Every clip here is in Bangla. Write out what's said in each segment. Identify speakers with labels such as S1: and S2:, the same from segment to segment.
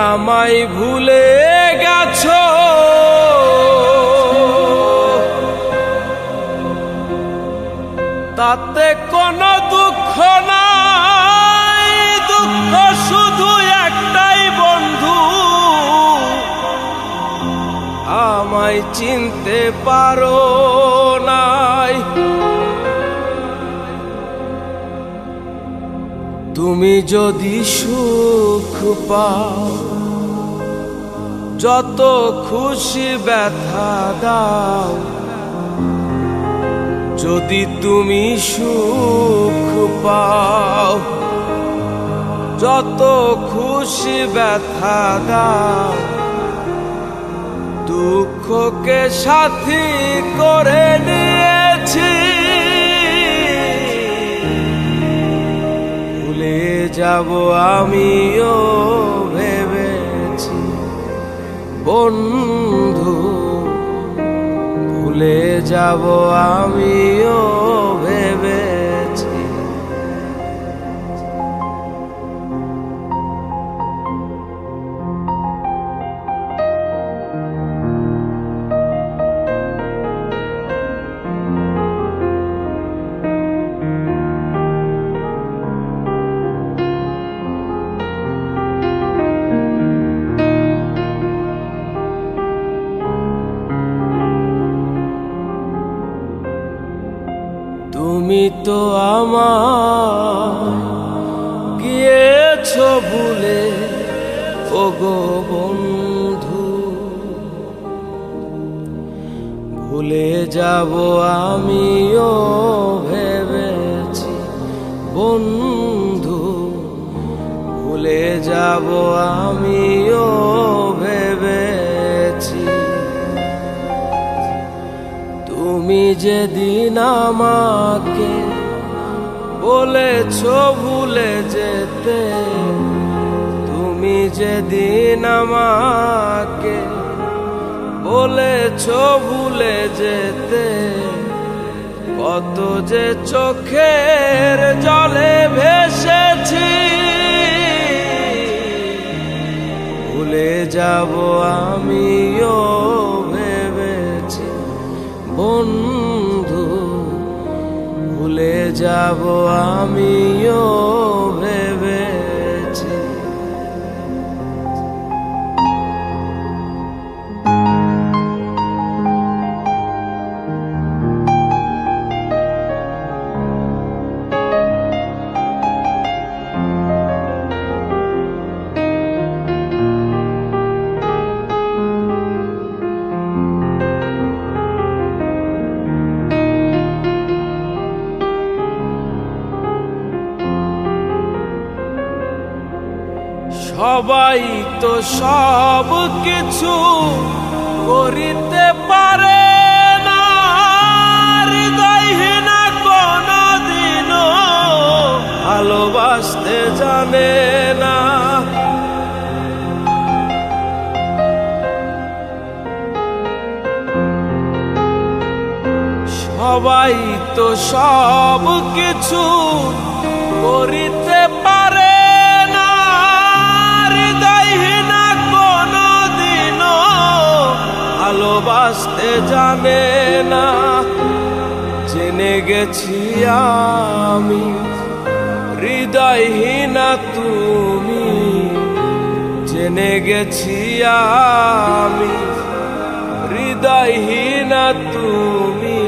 S1: আমায় ভুলে গেছো, তাতে কোনো দুঃখ নাই, দুঃখ শুধু একটাই বন্ধু, আমায় চিনতে পারো নাই। তুমি যদি সুখ পাও, যত খুশি ব্যথা দাও, যদি তুমি সুখ পাও, যত খুশি ব্যথা দাও, দুঃখকে সাথী করে নিয়েছি, ভুলে যাব আমিও ভেবেছি বন্ধু, ভুলে যাব আমিও ভেবেছি। তুমি তো আমায় গিয়েছো ভুলে, ওগো বন্ধু, ভুলে যাব আমিও ভেবেছি বন্ধু, ভুলে যাব আমিও ভেবেছি। তুমি যেদিন আমাকে বলেছো ভুলে যেতে, তুমি যেদিন আমাকে বলেছো ভুলে যেতে, কত যে চোখের জলে ভেসেছি, ভুলে যাব আমিও ভেবেছি বন্ধু, ভুলে যাব আমিও ভেবেছি। সবাই তো সব কিছু করিতে পারে না, হৃদয়হীনা কোনদিনও ভালোবাসতে জানে না। সবাই তো সব কিছু করিতে পারে, ভালোবাসতে জানে না। জেনে গেছি আমি হৃদয়হীনা তুমি, জেনে গেছি আমি হৃদয়হীনা তুমি,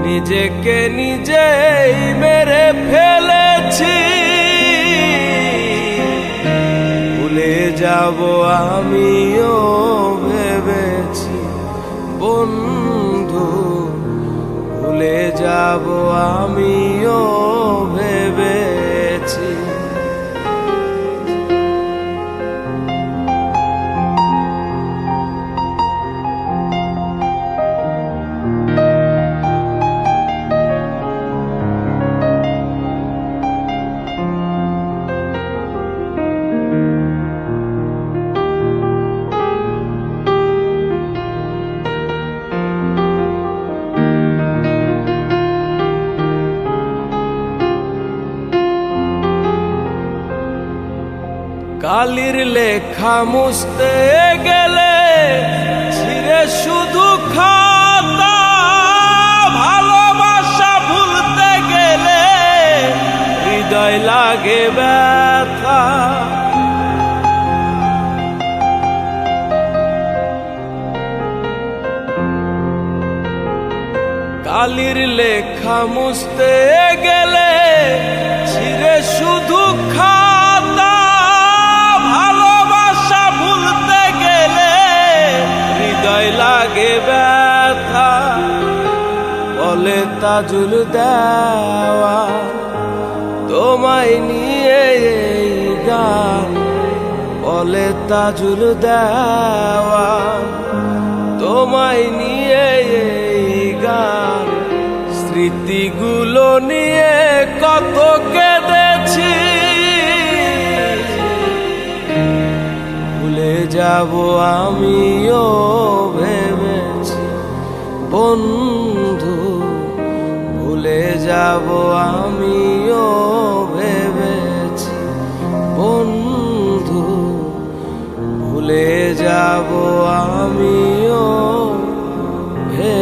S1: নিজেকে নিজেই মেরে ফেলেছি, ভুলে যাব আমিও ভেবেছি বন্ধু, ভুলে যাব আমিও ভেবেছি। কালির লেখা মুছতে গেলে ছিঁড়ে শুধু খাতা, ভালোবাসা ভুলতে গেলে হৃদয় লাগে ব্যথা। কালির লেখা মুছতে গেলে ছিঁড়ে শুধু খাতা, ভালোবাসা ভুলতে গেলে হৃদয় লাগে ব্যথা। বলে তাজুল দেওয়া তোমায় নিয়ে এই গান, বলে তাজুল দেওয়া তোমায় নিয়ে এই গান। স্মৃতিগুলো নিয়ে কত কেঁদেছি, ভুলে যাব আমিও ভেবেছি বন্ধু, ভুলে যাব আমিও ভেবেছি বন্ধু, ভুলে যাব আমিও ভেবেছি।